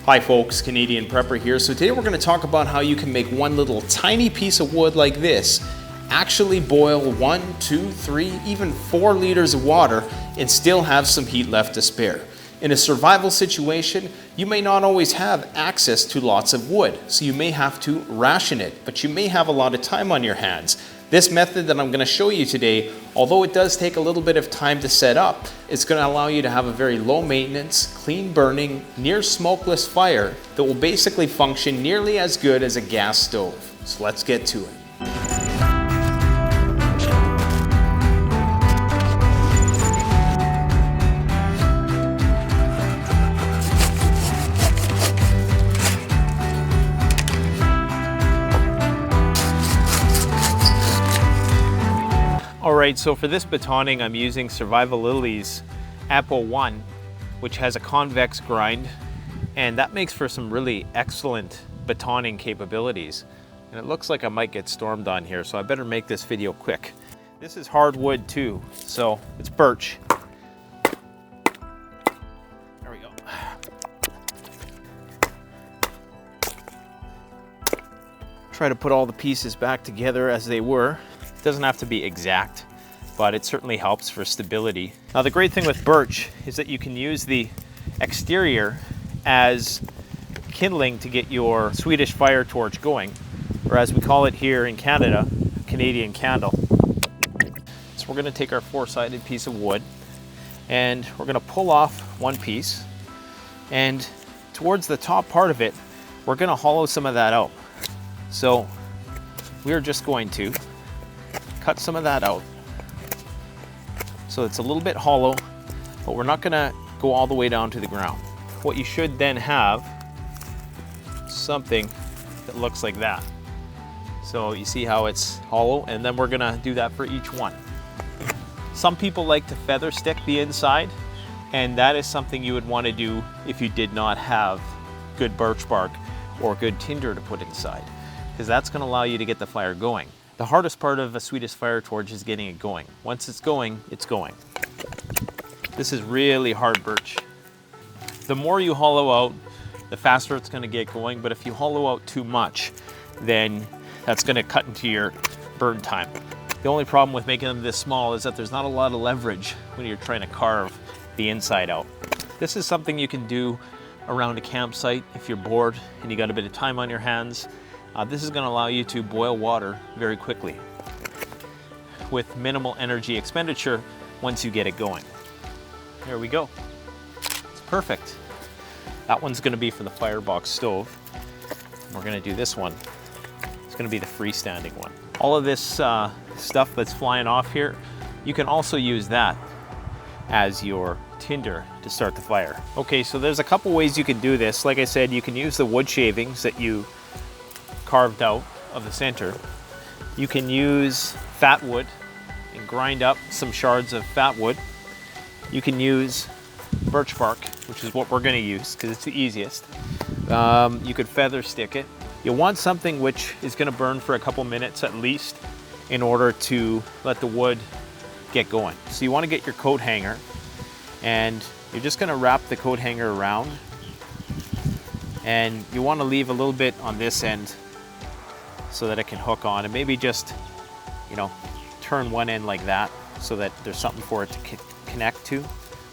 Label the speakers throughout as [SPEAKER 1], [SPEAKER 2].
[SPEAKER 1] Hi folks, Canadian Prepper here. So today we're going to talk about how you can make one little tiny piece of wood like this actually boil 1, 2, 3, even 4 liters of water and still have some heat left to spare. In a survival situation, you may not always have access to lots of wood, so you may have to ration it, but you may have a lot of time on your hands. This method that I'm going to show you today, although it does take a little bit of time to set up, it's going to allow you to have a very low maintenance, clean burning, near smokeless fire that will basically function nearly as good as a gas stove. So let's get to it. Alright, so for this batoning I'm using Survival Lily's Apple 1, which has a convex grind, and that makes for some really excellent batoning capabilities. And it looks like I might get stormed on here, so I better make this video quick. This is hardwood too, so it's birch. There we go. Try to put all the pieces back together as they were. It doesn't have to be exact, but it certainly helps for stability. Now the great thing with birch is that you can use the exterior as kindling to get your Swedish fire torch going, or as we call it here in Canada, Canadian candle. So we're going to take our 4-sided piece of wood and we're going to pull off one piece, and towards the top part of it we're going to hollow some of that out. So we're just going to cut some of that out so it's a little bit hollow, but we're not going to go all the way down to the ground. What you should then have something that looks like that. So you see how it's hollow, and then we're going to do that for each one. Some people like to feather stick the inside, and that is something you would want to do if you did not have good birch bark or good tinder to put inside, because that's going to allow you to get the fire going. The hardest part of a Swedish fire torch is getting it going. Once it's going, it's going. This is really hard birch. The more you hollow out, the faster it's going to get going, but if you hollow out too much, then that's going to cut into your burn time. The only problem with making them this small is that there's not a lot of leverage when you're trying to carve the inside out. This is something you can do around a campsite if you're bored and you got a bit of time on your hands. This is going to allow you to boil water very quickly with minimal energy expenditure once you get it going. There we go. It's perfect. That one's going to be for the firebox stove. We're going to do this one. It's going to be the freestanding one. All of this stuff that's flying off here, you can also use that as your tinder to start the fire. Okay, so there's a couple ways you can do this. Like I said, you can use the wood shavings that you carved out of the center. You can use fatwood and grind up some shards of fatwood. You can use birch bark, which is what we're going to use because it's the easiest. You could feather stick it. You'll want something which is going to burn for a couple minutes at least in order to let the wood get going. So you want to get your coat hanger, and you're just going to wrap the coat hanger around, and you want to leave a little bit on this end so that it can hook on, and maybe just, you know, turn one end like that so that there's something for it to connect to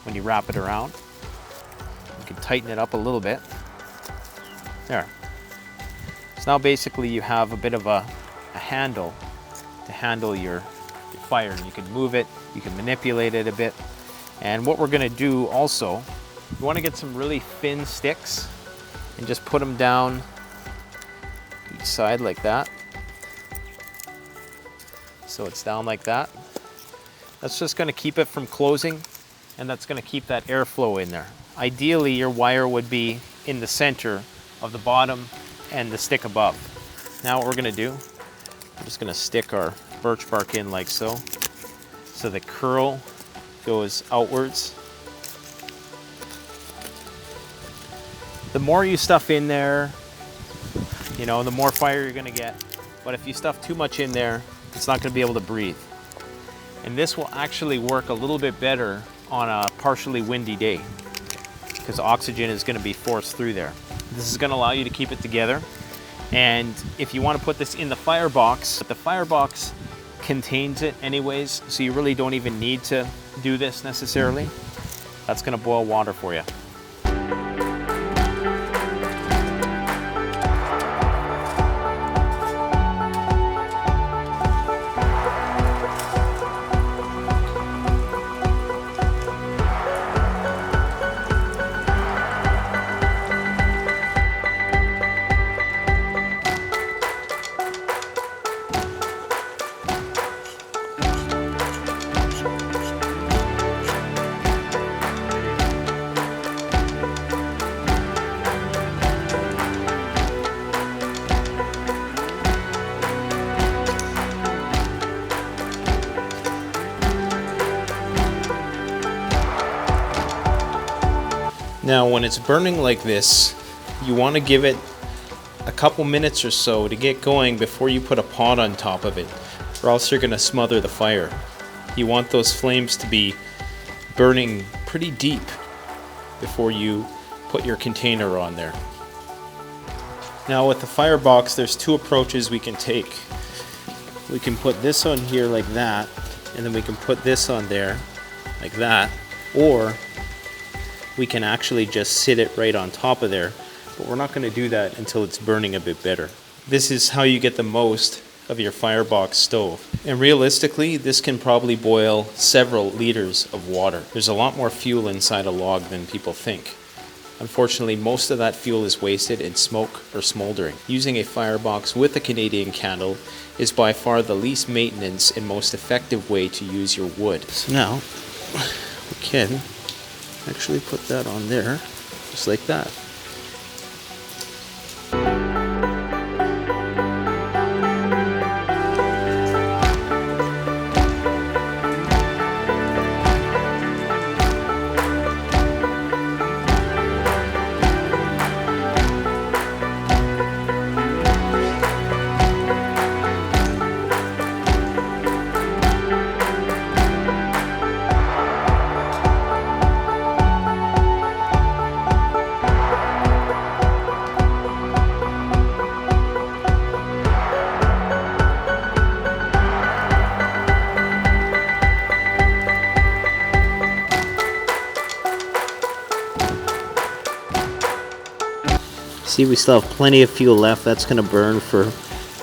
[SPEAKER 1] when you wrap it around. You can tighten it up a little bit. There. So now basically you have a bit of a handle to handle your fire, and you can move it, you can manipulate it a bit. And what we're going to do also, you want to get some really thin sticks and just put them down each side like that. So it's down like that. That's just going to keep it from closing, and that's going to keep that airflow in there. Ideally, your wire would be in the center of the bottom and the stick above. Now what we're going to do, we're just going to stick our birch bark in like so. So the curl goes outwards. The more you stuff in there, you know, the more fire you're going to get. But if you stuff too much in there, it's not going to be able to breathe. And this will actually work a little bit better on a partially windy day because oxygen is going to be forced through there. This is going to allow you to keep it together. And if you want to put this in the firebox, the firebox contains it anyways, so you really don't even need to do this necessarily. That's going to boil water for you. Now, when it's burning like this, you want to give it a couple minutes or so to get going before you put a pot on top of it, or else you're going to smother the fire. You want those flames to be burning pretty deep before you put your container on there. Now, with the firebox, there's two approaches we can take. We can put this on here like that, and then we can put this on there like that, or we can actually just sit it right on top of there, but we're not going to do that until it's burning a bit better. This is how you get the most of your firebox stove. And realistically, this can probably boil several liters of water. There's a lot more fuel inside a log than people think. Unfortunately, most of that fuel is wasted in smoke or smoldering. Using a firebox with a Canadian candle is by far the least maintenance and most effective way to use your wood. So now, we can actually put that on there, just like that. See, we still have plenty of fuel left. That's going to burn for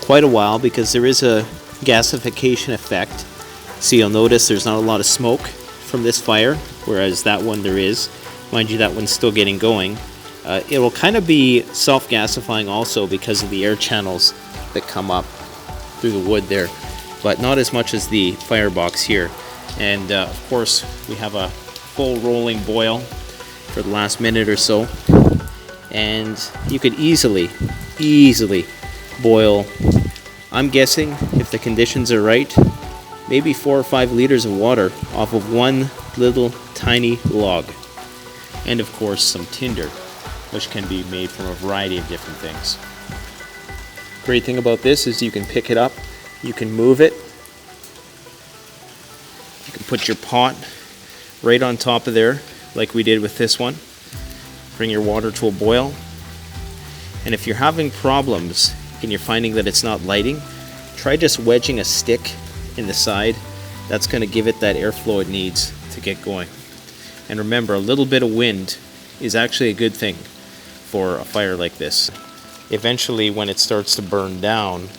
[SPEAKER 1] quite a while because there is a gasification effect. So you'll notice there's not a lot of smoke from this fire, whereas that one there is. Mind you, that one's still getting going. It will kind of be self-gasifying also because of the air channels that come up through the wood there, but not as much as the firebox here. And of course, we have a full rolling boil for the last minute or so. And you could easily boil, I'm guessing, if the conditions are right, maybe 4 or 5 liters of water off of one little tiny log. And of course some tinder, which can be made from a variety of different things. Great thing about this is you can pick it up, you can move it, you can put your pot right on top of there like we did with this one. Bring your water to a boil, and if you're having problems and you're finding that it's not lighting, try just wedging a stick in the side. That's going to give it that airflow it needs to get going. And remember, a little bit of wind is actually a good thing for a fire like this. Eventually, when it starts to burn down,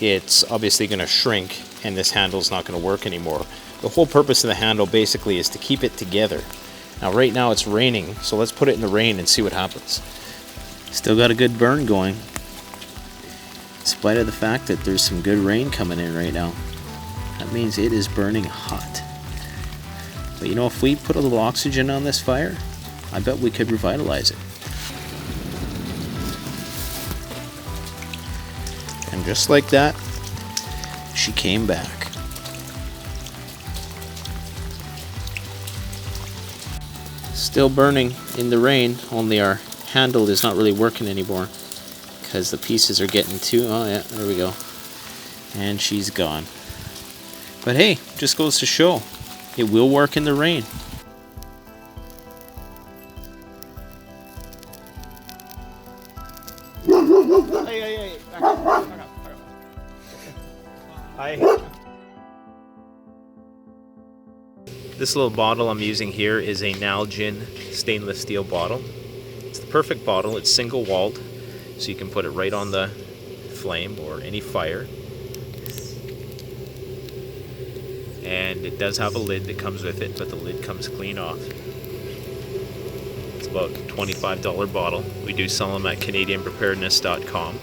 [SPEAKER 1] it's obviously going to shrink and this handle's not going to work anymore. The whole purpose of the handle basically is to keep it together. Now right now it's raining, so let's put it in the rain and see what happens. Still got a good burn going, in spite of the fact that there's some good rain coming in right now. That means it is burning hot. But you know, if we put a little oxygen on this fire, I bet we could revitalize it. And just like that, she came back. Still burning in the rain, only our handle is not really working anymore because the pieces are getting too, oh yeah, there we go. And she's gone. But hey, just goes to show, it will work in the rain. Hey, back up. Hi. This little bottle I'm using here is a Nalgene stainless steel bottle. It's the perfect bottle. It's single walled, so you can put it right on the flame or any fire. And it does have a lid that comes with it, but the lid comes clean off. It's about a $25 bottle. We do sell them at CanadianPreparedness.com.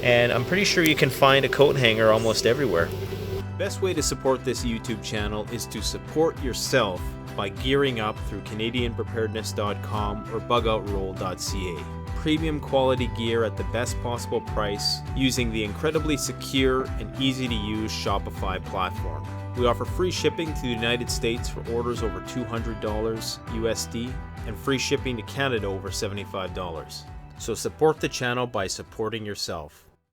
[SPEAKER 1] And I'm pretty sure you can find a coat hanger almost everywhere. The best way to support this YouTube channel is to support yourself by gearing up through CanadianPreparedness.com or BugOutRoll.ca. Premium quality gear at the best possible price using the incredibly secure and easy to use Shopify platform. We offer free shipping to the United States for orders over $200 USD and free shipping to Canada over $75. So support the channel by supporting yourself.